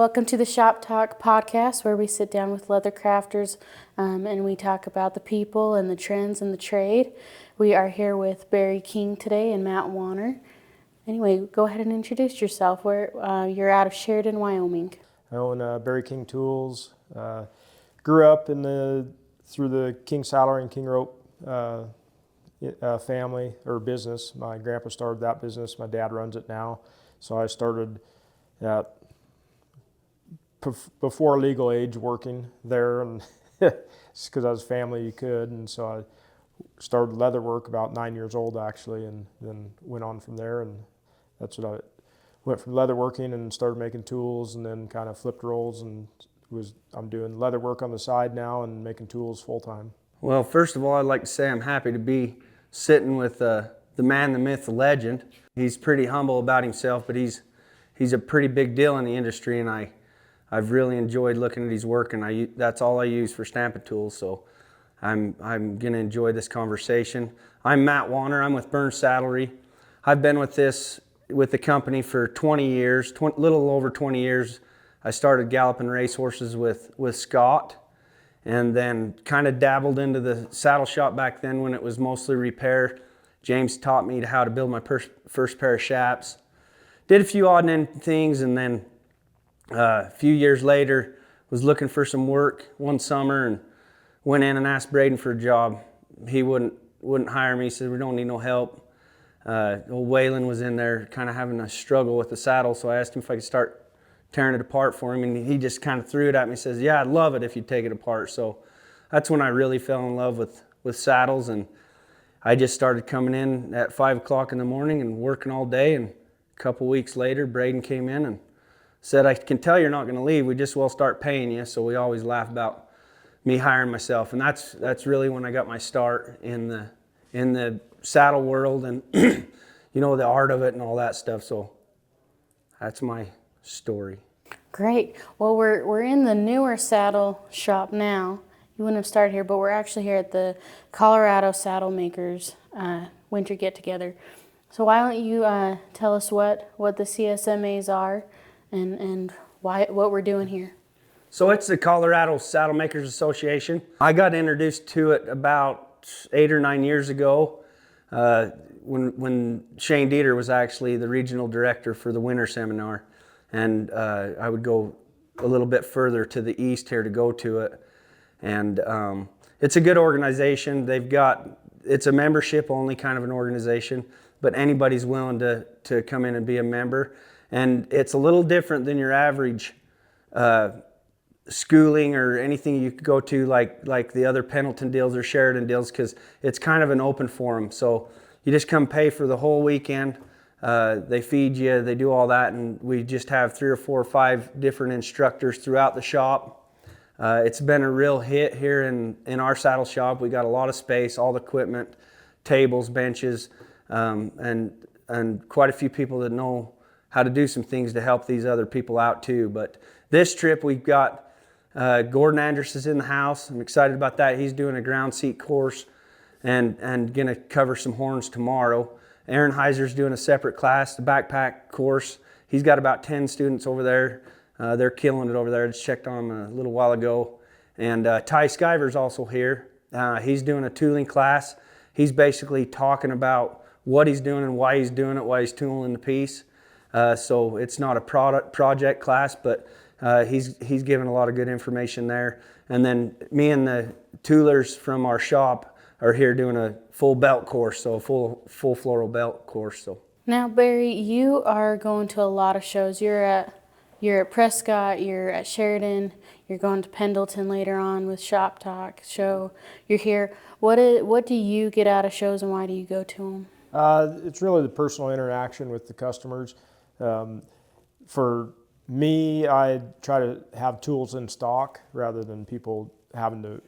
Welcome to the ShopTalk podcast, where we sit down with leathercrafters and we talk about the people and the trends in the trade. We are here with Barry King today and Matt Wanner. Anyway, go ahead and introduce yourself. You're out of Sheridan, Wyoming. I own Barry King Tools. Grew up through the King Saddlery and King Rope family or business. My grandpa started that business. My dad runs it now. So I started at before legal age working there, and just because I was family, you could. And so I started leather work about 9 years old actually, and then went on from there. And that's what I went from leather working and started making tools, and then kind of flipped roles and I'm doing leather work on the side now and making tools full time. Well, first of all, I'd like to say I'm happy to be sitting with the man, the myth, the legend. He's pretty humble about himself, but he's a pretty big deal in the industry, and I've really enjoyed looking at his work, and that's all I use for stamping tools. So I'm gonna enjoy this conversation. I'm Matt Wanner. I'm with Burns Saddlery. I've been with the company for 20 years, little over 20 years. I started galloping racehorses with Scott, and then kind of dabbled into the saddle shop back then when it was mostly repair. James taught me how to build my first pair of shaps. Did a few odd end things, and then a few years later was looking for some work one summer and went in and asked Braden for a job. He wouldn't hire me. He said, "We don't need no help." Old Waylon was in there kind of having a struggle with the saddle, so I asked him if I could start tearing it apart for him, and he just kind of threw it at me and says, "Yeah, I'd love it if you take it apart." So that's when I really fell in love with saddles, and I just started coming in at 5 o'clock in the morning and working all day. And a couple weeks later, Braden came in and said, "I can tell you're not going to leave. We just will start paying you." So we always laugh about me hiring myself, and that's really when I got my start in the saddle world and the art of it and all that stuff. So that's my story. Great. Well, we're in the newer saddle shop now. You wouldn't have started here, but we're actually here at the Colorado Saddle Makers winter get-together. So why don't you tell us what the CSMAs are and what we're doing here? So it's the Colorado Saddle Makers Association. I got introduced to it about 8 or 9 years ago when Shane Dieter was actually the regional director for the winter seminar. And I would go a little bit further to the east here to go to it. And it's a good organization. It's a membership only kind of an organization, but anybody's willing to come in and be a member. And it's a little different than your average schooling or anything you could go to like the other Pendleton deals or Sheridan deals, because it's kind of an open forum. So you just come pay for the whole weekend. They feed you, they do all that, and we just have 3 or 4 or 5 different instructors throughout the shop. It's been a real hit here in our saddle shop. We got a lot of space, all the equipment, tables, benches, and quite a few people that know how to do some things to help these other people out too. But this trip we've got Gordon Andrus is in the house. I'm excited about that. He's doing a ground seat course and gonna cover some horns tomorrow. Aaron Heiser's doing a separate class, the backpack course. He's got about 10 students over there. They're killing it over there. I just checked on them a little while ago. And Ty Skyver's also here. He's doing a tooling class. He's basically talking about what he's doing and why he's doing it, why he's tooling the piece. So it's not a project class, but he's giving a lot of good information there. And then me and the toolers from our shop are here doing a full belt course, so full floral belt course. So now, Barry, you are going to a lot of shows. You're at Prescott, you're at Sheridan, you're going to Pendleton later on with ShopTalk show. You're here. What do you get out of shows, and why do you go to them? It's really the personal interaction with the customers. For me, I try to have tools in stock rather than people having to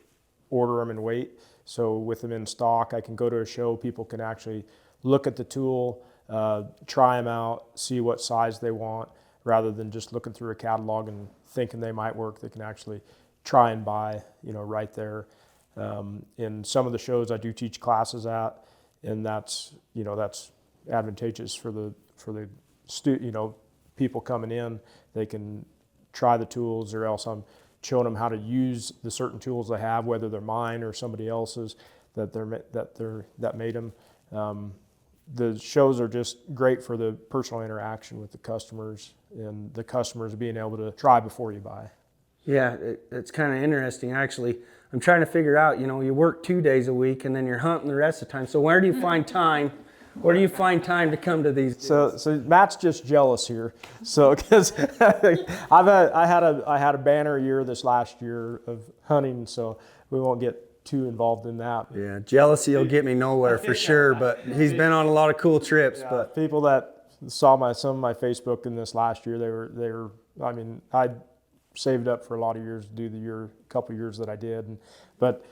order them and wait. So with them in stock, I can go to a show, people can actually look at the tool, try them out, see what size they want, rather than just looking through a catalog and thinking they might work. They can actually try and buy, right there. In some of the shows I do teach classes at, and that's advantageous for the people coming in. They can try the tools, or else I'm showing them how to use the certain tools they have, whether they're mine or somebody else's that made them. The shows are just great for the personal interaction with the customers, and the customers being able to try before you buy. Yeah, it's kind of interesting, actually. I'm trying to figure out, you work 2 days a week and then you're hunting the rest of the time. So where do you find time? Where do you find time to come to these? So Matt's just jealous here. So because I had a banner year this last year of hunting, so we won't get too involved in that. Yeah, jealousy will get me nowhere for sure. But he's been on a lot of cool trips. Yeah, but people that saw some of my Facebook in this last year, they were. I mean, I saved up for a lot of years to do the couple years that I did, but.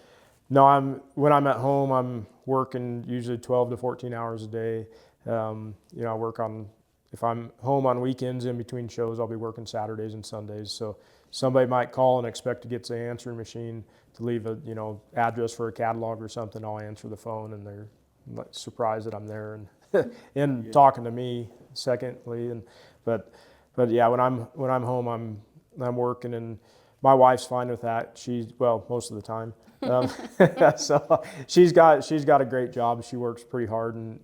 No, when I'm at home, I'm working usually 12 to 14 hours a day. I work if I'm home on weekends in between shows, I'll be working Saturdays and Sundays. So somebody might call and expect to get to the answering machine to leave a, address for a catalog or something. I'll answer the phone, and they're surprised that I'm there and talking to me secondly. But yeah, when I'm home, I'm working, and my wife's fine with that. Most of the time. So she's got a great job. She works pretty hard, and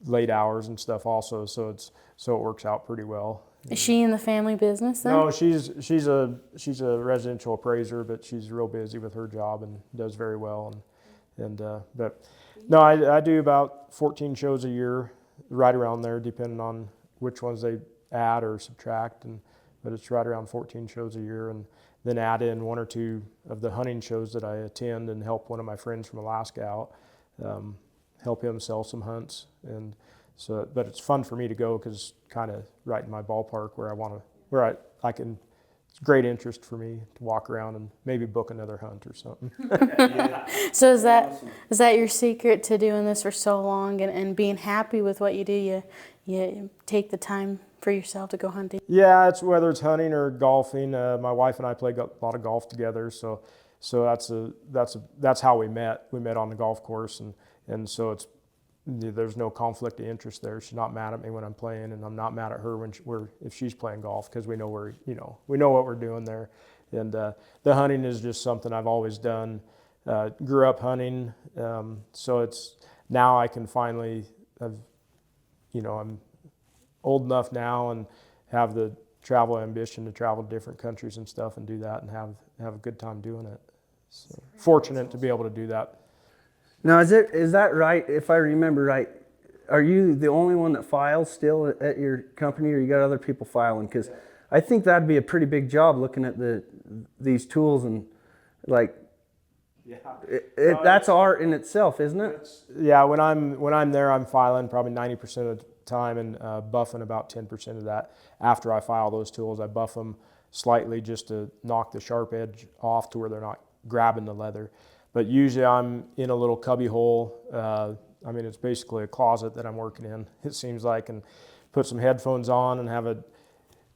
late hours and stuff also. So it works out pretty well. Is she in the family business then? No, she's a residential appraiser, but she's real busy with her job and does very well. But no, I do about 14 shows a year, right around there, depending on which ones they add or subtract. But it's right around 14 shows a year, and then add in 1 or 2 of the hunting shows that I attend and help one of my friends from Alaska out, help him sell some hunts. And so, but it's fun for me to go because it's kind of right in my ballpark where I can. It's great interest for me to walk around and maybe book another hunt or something. So is that your secret to doing this for so long and being happy with what you do? You take the time for yourself to go hunting? Yeah, it's whether it's hunting or golfing. My wife and I play a lot of golf together, so that's how we met. We met on the golf course, and so there's no conflict of interest there. She's not mad at me when I'm playing, and I'm not mad at her if she's playing golf, because we know what we're doing there. And the hunting is just something I've always done. Grew up hunting, so it's now I can finally I'm old enough now and have the travel ambition to travel to different countries and stuff and do that and have a good time doing it. So fortunate to be able to do that. Now, is that right? If I remember right, are you the only one that files still at your company, or you got other people filing? Because I think that'd be a pretty big job looking at these tools and that's art in itself, isn't it? Yeah, when I'm there, I'm filing probably 90% of the time and buffing about 10% of that. After I file those tools, I buff them slightly just to knock the sharp edge off to where they're not grabbing the leather. But usually I'm in a little cubby hole. It's basically a closet that I'm working in, it seems like, and put some headphones on and have a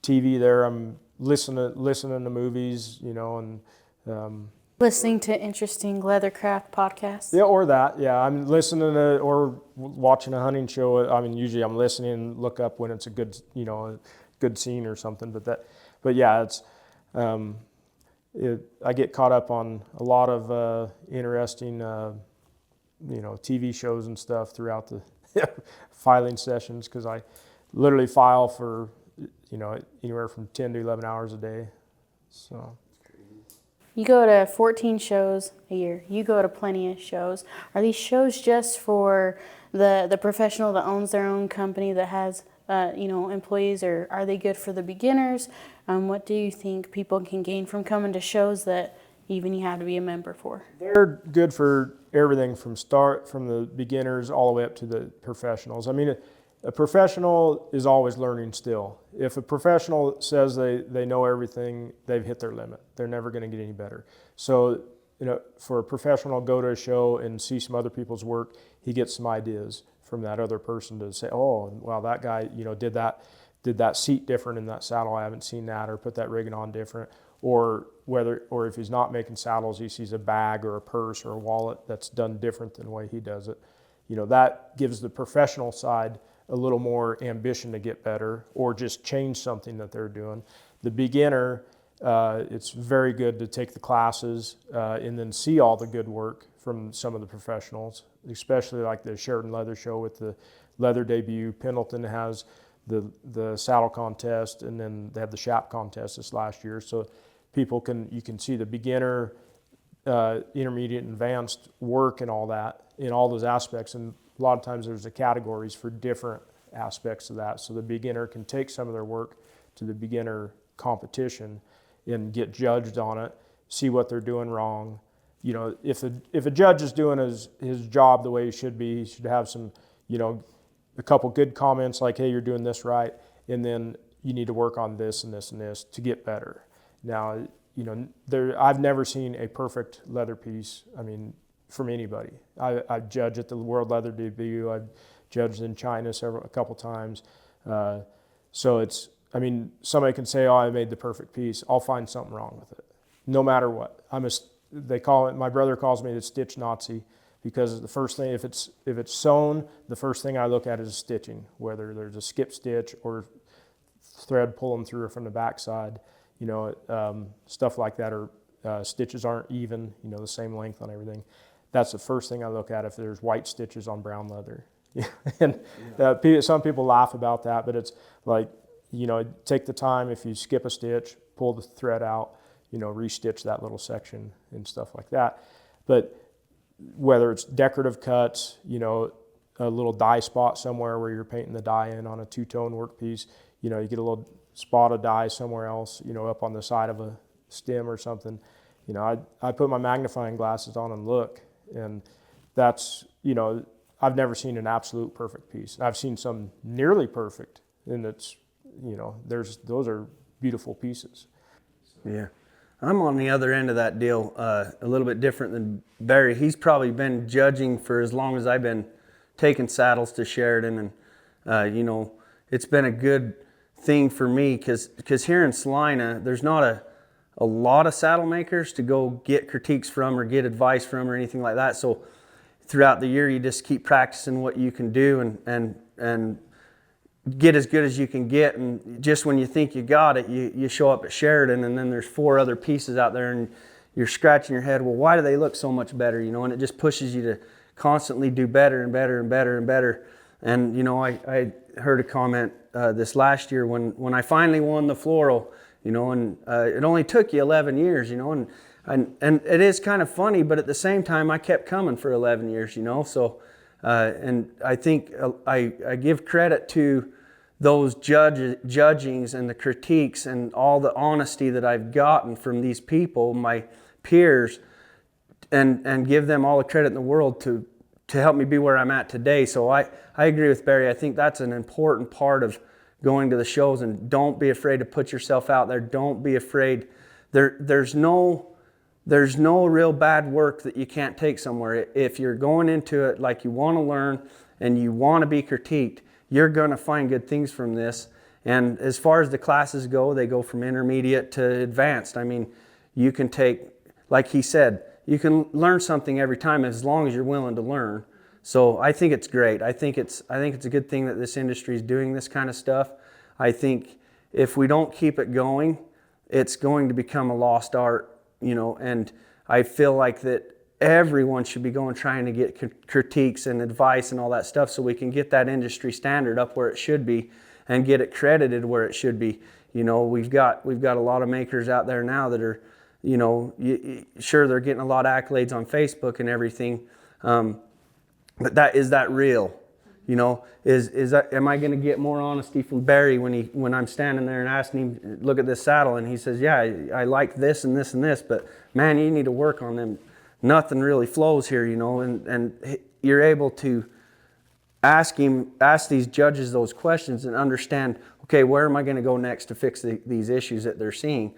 TV there. I'm listening to movies, and listening to interesting leathercraft podcasts. Yeah, or that. Yeah, I'm listening to or watching a hunting show. Usually I'm listening and look up when it's a good scene or something. But yeah, it's. I get caught up on a lot of interesting, TV shows and stuff throughout the filing sessions, because I literally file for, anywhere from 10 to 11 hours a day. So. You go to 14 shows a year. You go to plenty of shows. Are these shows just for the professional that owns their own company that has employees, or are they good for the beginners? What do you think people can gain from coming to shows that even you have to be a member for? They're good for everything from the beginners all the way up to the professionals. A professional is always learning still. If a professional says they know everything, they've hit their limit. They're never going to get any better. So, for a professional to go to a show and see some other people's work, he gets some ideas from that other person to say, oh, wow, that guy, did that seat different in that saddle. I haven't seen that, or put that rigging on different. Or if he's not making saddles, he sees a bag or a purse or a wallet that's done different than the way he does it. That gives the professional side a little more ambition to get better, or just change something that they're doing. the beginner, it's very good to take the classes and then see all the good work from some of the professionals, especially like the Sheridan Leather Show with the leather debut. Pendleton has the saddle contest, and then they have the Shap contest this last year. So you can see the beginner, intermediate, and advanced work and all that in all those aspects. And a lot of times there's the categories for different aspects of that. So the beginner can take some of their work to the beginner competition and get judged on it, see what they're doing wrong. You know, if a judge is doing his job the way he should be, he should have some, you know, a couple good comments like, hey, you're doing this right, and then you need to work on this and this and this to get better. Now, you know, I've never seen a perfect leather piece, I mean, from anybody. I've judged at the World Leather Debut, I've judged in China a couple times. So it's, I mean, somebody can say, oh, I made the perfect piece. I'll find something wrong with it, no matter what. They call it, my brother calls me the stitch Nazi, because the first thing, if it's sewn, the first thing I look at is stitching, whether there's a skip stitch or thread pulling through from the backside, you know, stuff like that, or stitches aren't even, you know, the same length on everything. That's the first thing I look at if there's white stitches on brown leather. And some people laugh about that, but it's like, you know, take the time, if you skip a stitch, pull the thread out, you know, restitch that little section and stuff like that. But whether it's decorative cuts, you know, a little dye spot somewhere where you're painting the dye in on a two-tone workpiece, you know, you get a little spot of dye somewhere else, you know, up on the side of a stem or something. You know, I put my magnifying glasses on and look, and that's, you know, I've never seen an absolute perfect piece. I've seen some nearly perfect, and it's, you know, those are beautiful pieces. Yeah. I'm on the other end of that deal, a little bit different than Barry. He's probably been judging for as long as I've been taking saddles to Sheridan, and you know, it's been a good thing for me because here in Salina, there's not a lot of saddle makers to go get critiques from or get advice from or anything like that. So throughout the year, you just keep practicing what you can do and get as good as you can get, and just when you think you got it, you show up at Sheridan, and then there's 4 other pieces out there, and you're scratching your head, well, why do they look so much better, you know? And it just pushes you to constantly do better and better and better and better. And you know, I heard a comment this last year when I finally won the floral, you know, and it only took you 11 years, you know, and it is kind of funny, but at the same time, I kept coming for 11 years, you know. So and I think I give credit to those judgings and the critiques and all the honesty that I've gotten from these people, my peers, and give them all the credit in the world to help me be where I'm at today. So I agree with Barry. I think that's an important part of going to the shows, and don't be afraid to put yourself out there. Don't be afraid. There's no real bad work that you can't take somewhere. If you're going into it like you want to learn and you want to be critiqued, you're going to find good things from this. And as far as the classes go, they go from intermediate to advanced. I mean, you can take, like he said, you can learn something every time as long as you're willing to learn. So I think it's great. I think it's a good thing that this industry is doing this kind of stuff. I think if we don't keep it going, it's going to become a lost art, you know, and I feel like that everyone should be going trying to get critiques and advice and all that stuff, so we can get that industry standard up where it should be and get it credited where it should be. You know, we've got a lot of makers out there now that are, you know, sure, they're getting a lot of accolades on Facebook and everything, but is that real? You know, is that, am I going to get more honesty from Barry when I'm standing there and asking him, look at this saddle, and he says, yeah, I like this and this and this, but man, you need to work on them. Nothing really flows here, you know, and you're able to ask these judges those questions and understand, okay, where am I going to go next to fix these issues that they're seeing?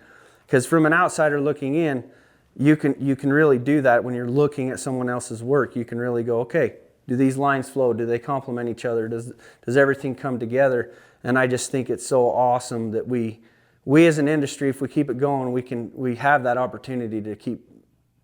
Because from an outsider looking in, you can really do that when you're looking at someone else's work. You can really go, okay, do these lines flow? Do they complement each other? Does everything come together? And I just think it's so awesome that we as an industry, if we keep it going, we have that opportunity to keep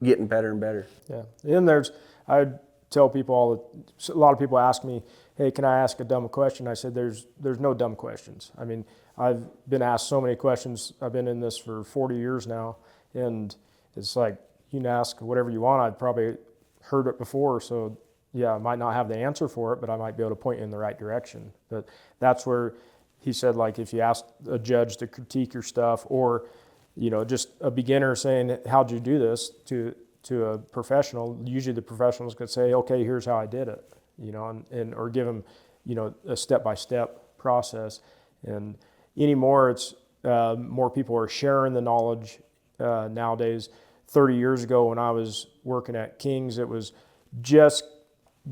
getting better and better. Yeah, and I tell people a lot of people ask me, hey, can I ask a dumb question? I said, there's no dumb questions. I mean, I've been asked so many questions. I've been in this for 40 years now, and it's like, you can ask whatever you want. I'd probably heard it before, so yeah, I might not have the answer for it, but I might be able to point you in the right direction. But that's where he said, like, if you ask a judge to critique your stuff, or, you know, just a beginner saying, how'd you do this, to a professional, usually the professional's going to say, okay, here's how I did it, you know, and or give them, you know, a step-by-step process. And anymore, it's more people are sharing the knowledge nowadays. 30 years ago when I was working at King's, it was just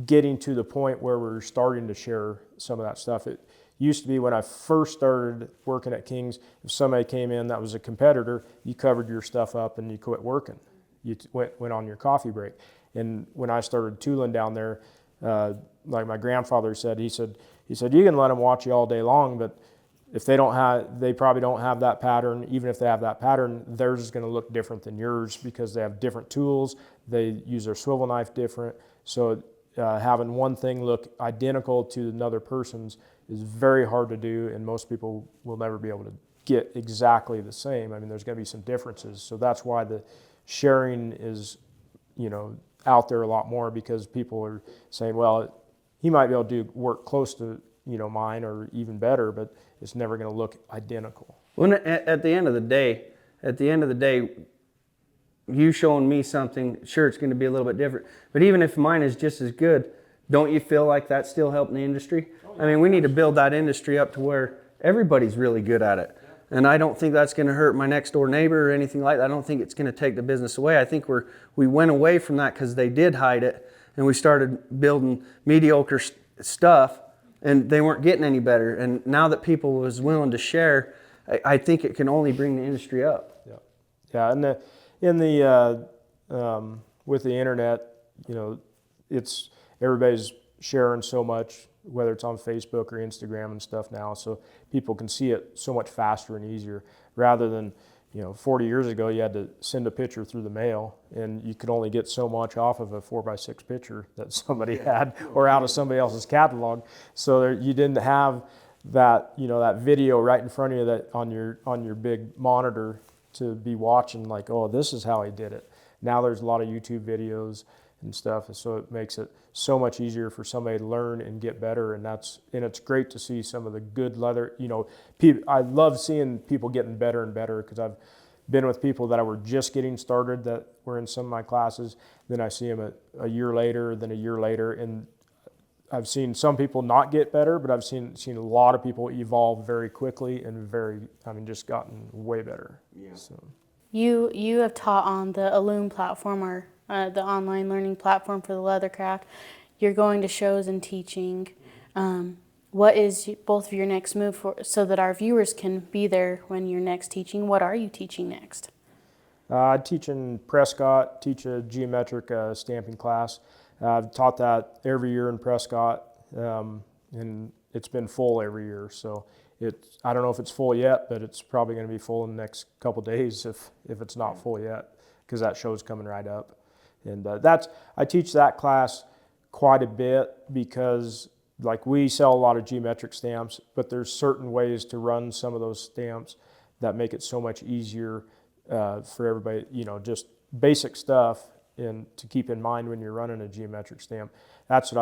getting to the point where we were starting to share some of that stuff. It used to be when I first started working at King's, if somebody came in that was a competitor, you covered your stuff up and you quit working. You went on your coffee break. And when I started tooling down there, like my grandfather said, he said, you can let them watch you all day long, but if they probably don't have that pattern. Even if they have that pattern, theirs is going to look different than yours because they have different tools. They use their swivel knife different. So having one thing look identical to another person's is very hard to do, and most people will never be able to get exactly the same. I mean, there's going to be some differences. So that's why the sharing is, you know, out there a lot more, because people are saying, well, he might be able to do work close to, you know, mine or even better, but it's never going to look identical. Well, at the end of the day, you showing me something, sure, it's going to be a little bit different, but even if mine is just as good, don't you feel like that's still helping the industry? I mean, we need to build that industry up to where everybody's really good at it. And I don't think that's going to hurt my next door neighbor or anything like that. I don't think it's going to take the business away. I think we went away from that because they did hide it, and we started building mediocre stuff, and they weren't getting any better. And now that people was willing to share, I think it can only bring the industry up. Yeah, and with the internet, you know, it's everybody's sharing so much, whether it's on Facebook or Instagram and stuff now, so people can see it so much faster and easier, rather than, you know, 40 years ago you had to send a picture through the mail, and you could only get so much off of a 4x6 picture that somebody had, or out of somebody else's catalog. So you didn't have that, you know, that video right in front of you, that on your big monitor to be watching, like, oh, this is how he did it. Now there's a lot of YouTube videos and stuff, and so it makes it so much easier for somebody to learn and get better. And it's great to see some of the good leather, you know, I love seeing people getting better and better, because I've been with people that were just getting started that were in some of my classes, then I see them a year later, then a year later, and I've seen some people not get better, but I've seen a lot of people evolve very quickly and just gotten way better. Yeah. So you have taught on the Illume platform, or the online learning platform for the leathercraft. You're going to shows and teaching. What is both of your next move so that our viewers can be there when you're next teaching? What are you teaching next? I teach in Prescott, teach a geometric stamping class. I've taught that every year in Prescott, and it's been full every year. So I don't know if it's full yet, but it's probably going to be full in the next couple days if it's not full yet, because that show's coming right up. And I teach that class quite a bit, because like we sell a lot of geometric stamps, but there's certain ways to run some of those stamps that make it so much easier for everybody, you know, just basic stuff and to keep in mind when you're running a geometric stamp. That's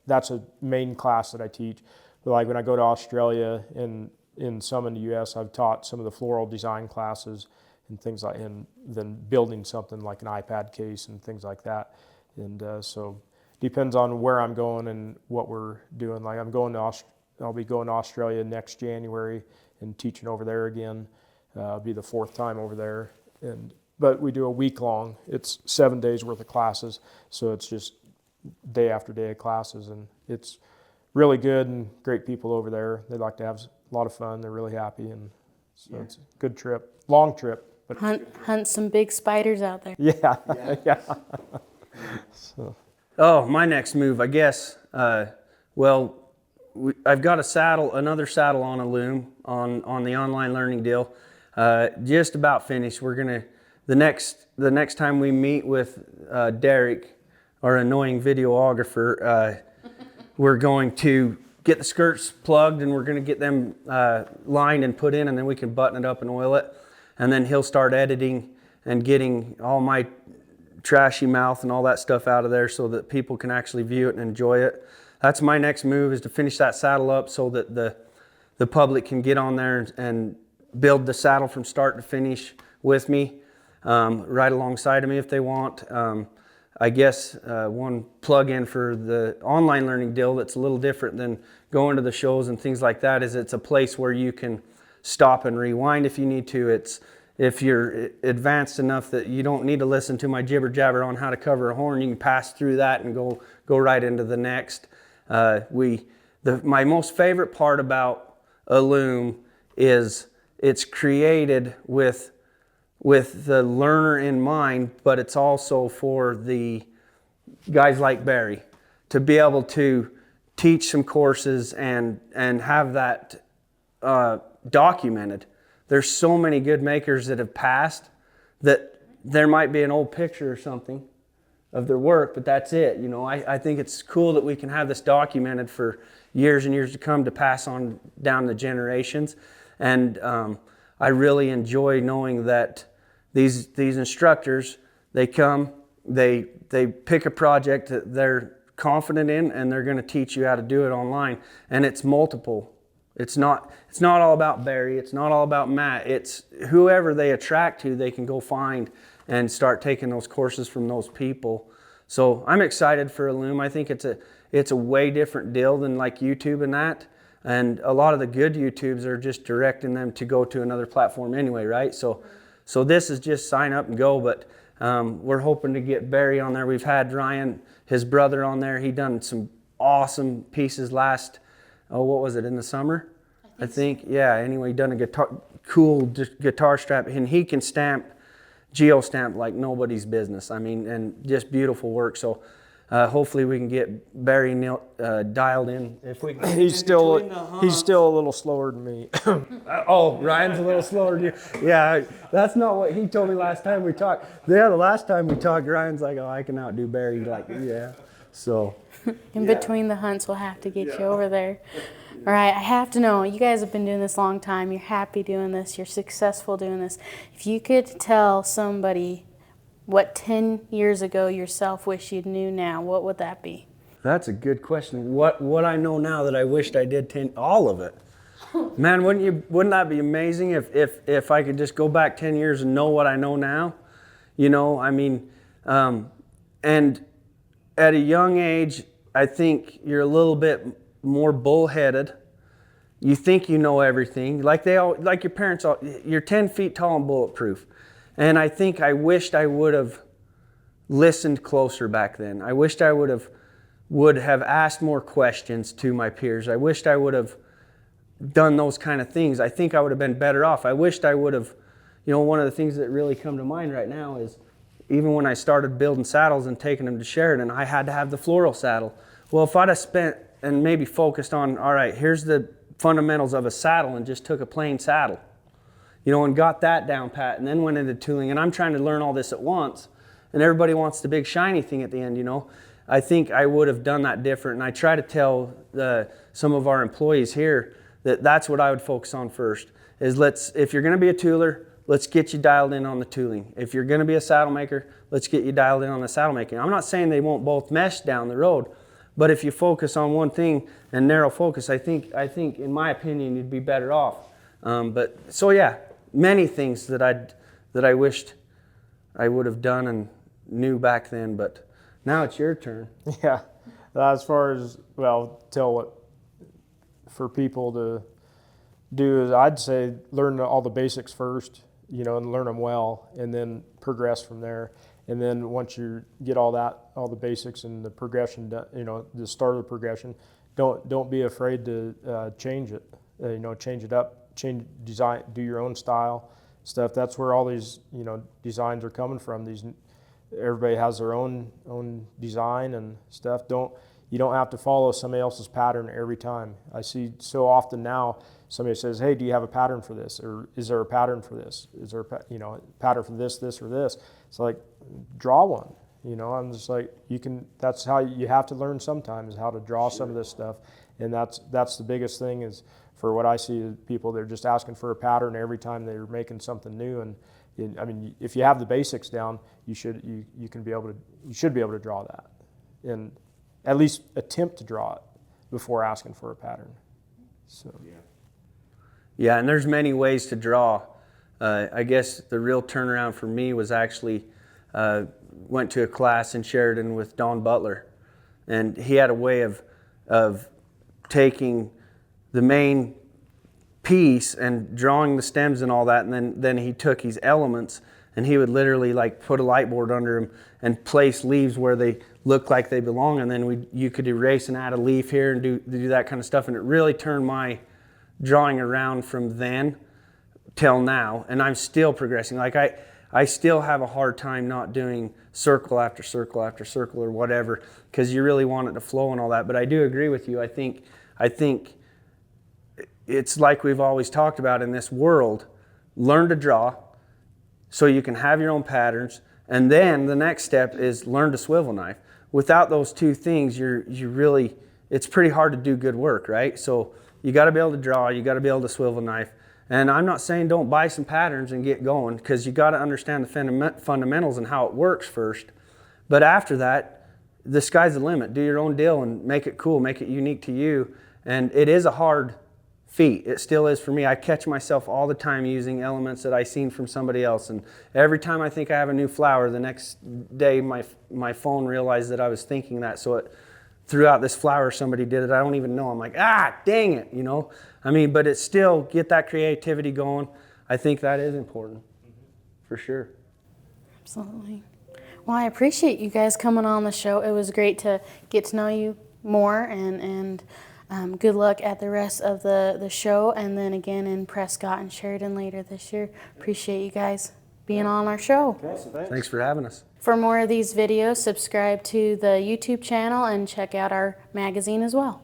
that's a main class that I teach. But like when I go to Australia and in some in the US, I've taught some of the floral design classes and things like, and then building something like an iPad case and things like that. And so depends on where I'm going and what we're doing. Like I'll be going to Australia next January and teaching over there again. It'll be the 4th time over there. But we do a week long. It's 7 days worth of classes. So it's just day after day of classes, and it's really good and great people over there. They like to have a lot of fun. They're really happy, and so It's a good trip, long trip. But Hunt some big spiders out there. Yeah. So. Oh, my next move, I guess. I've got another saddle on Illume on the online learning deal. Just about finished. We're gonna the next time we meet with Derek, our annoying videographer, we're going to get the skirts plugged, and we're going to get them lined and put in, and then we can button it up and oil it. And then he'll start editing and getting all my trashy mouth and all that stuff out of there so that people can actually view it and enjoy it. That's my next move, is to finish that saddle up so that the public can get on there and build the saddle from start to finish with me, right alongside of me if they want. I guess one plug-in for the online learning deal that's a little different than going to the shows and things like that is it's a place where you can stop and rewind if you need to. It's if you're advanced enough that you don't need to listen to my jibber jabber on how to cover a horn, you can pass through that and go right into the next. My most favorite part about a loom is it's created with the learner in mind, but it's also for the guys like Barry to be able to teach some courses and have that documented. There's so many good makers that have passed that there might be an old picture or something of their work, but that's it. You know, I think it's cool that we can have this documented for years and years to come to pass on down the generations. And I really enjoy knowing that these instructors, they come, they pick a project that they're confident in, and they're going to teach you how to do it online. And it's multiple. It's not all about Barry. It's not all about Matt. It's whoever they attract to, they can go find and start taking those courses from those people. So I'm excited for a loom. I think it's a way different deal than like YouTube and that. And a lot of the good YouTubes are just directing them to go to another platform anyway, right? So this is just sign up and go, but we're hoping to get Barry on there. We've had Ryan, his brother, on there. He done some awesome pieces last, what was it, in the summer? I think. Yeah, anyway, he done a cool guitar strap, and he can geo-stamp like nobody's business. I mean, and just beautiful work. So hopefully we can get Barry dialed in. If we can. He's still a little slower than me. Oh, Ryan's a little slower than you. Yeah, that's not what he told me last time we talked. Yeah, the last time we talked, Ryan's like, oh, I can outdo Barry. Like, yeah. So. In between the hunts, we'll have to get you over there. All right, I have to know, you guys have been doing this a long time. You're happy doing this. You're successful doing this. If you could tell somebody what 10 years ago yourself wish you knew now, what would that be? That's a good question. What I know now that I wished I did all of it. Man, wouldn't that be amazing if I could just go back 10 years and know what I know now? You know, I mean, and at a young age, I think you're a little bit more bullheaded. You think you know everything. Like your parents, you're 10 feet tall and bulletproof. And I think I wished I would have listened closer back then. I wished I would have asked more questions to my peers. I wished I would have done those kind of things. I think I would have been better off. I wished I would have, one of the things that really come to mind right now is even when I started building saddles and taking them to Sheridan, I had to have the floral saddle. Well, if I'd have spent and maybe focused on, all right, here's the fundamentals of a saddle and just took a plain saddle, and got that down pat and then went into tooling, and I'm trying to learn all this at once, and everybody wants the big shiny thing at the end, I think I would have done that different. And I try to tell some of our employees here that that's what I would focus on first, is if you're going to be a tooler, let's get you dialed in on the tooling. If you're going to be a saddle maker, let's get you dialed in on the saddle making. I'm not saying they won't both mesh down the road, but if you focus on one thing and narrow focus, I think in my opinion, you'd be better off. So yeah, many things that I wished I would have done and knew back then, but now it's your turn. Yeah, as far as, tell what for people to do is I'd say learn all the basics first, and learn them well, and then progress from there. And then once you get all the basics and the progression, the start of the progression, don't be afraid to change it. Change it up, change design, do your own style stuff. That's where all these designs are coming from. Everybody has their own design and stuff. You don't have to follow somebody else's pattern every time. I see so often now somebody says, "Hey, do you have a pattern for this? Or is there a pattern for this? Is there a pattern for this, or this?" It's like, draw one. I'm just like, that's how you have to learn sometimes, how to draw some of this stuff And that's the biggest thing is, for what I see, people, they're just asking for a pattern every time they're making something new. And I mean, if you have the basics down, you should be able to draw that, and at least attempt to draw it before asking for a pattern. So yeah, and there's many ways to draw. I guess the real turnaround for me was actually went to a class in Sheridan with Don Butler, and he had a way of taking the main piece and drawing the stems and all that, and then he took his elements and he would literally like put a light board under them and place leaves where they look like they belong, and then you could erase and add a leaf here and do that kind of stuff, and it really turned my drawing around from then till now, and I'm still progressing. Like I still have a hard time not doing circle after circle after circle or whatever, because you really want it to flow and all that. But I do agree with you. I think it's like we've always talked about in this world: learn to draw so you can have your own patterns, and then the next step is learn to swivel knife. Without those two things, it's pretty hard to do good work, right? So you got to be able to draw, you got to be able to swivel knife. And I'm not saying don't buy some patterns and get going, because you got to understand the fundamentals and how it works first. But after that, the sky's the limit. Do your own deal and make it cool, make it unique to you. And it is a hard feat. It still is for me. I catch myself all the time using elements that I seen from somebody else. And every time I think I have a new flower, the next day my phone realized that I was thinking that. So it threw out this flower, somebody did it, I don't even know. I'm like, dang it, you know? I mean, but it's still, get that creativity going. I think that is important, for sure. Absolutely. Well, I appreciate you guys coming on the show. It was great to get to know you more, and good luck at the rest of the show, and then again in Prescott and Sheridan later this year. Appreciate you guys being on our show. Okay, Thanks for having us. For more of these videos, subscribe to the YouTube channel and check out our magazine as well.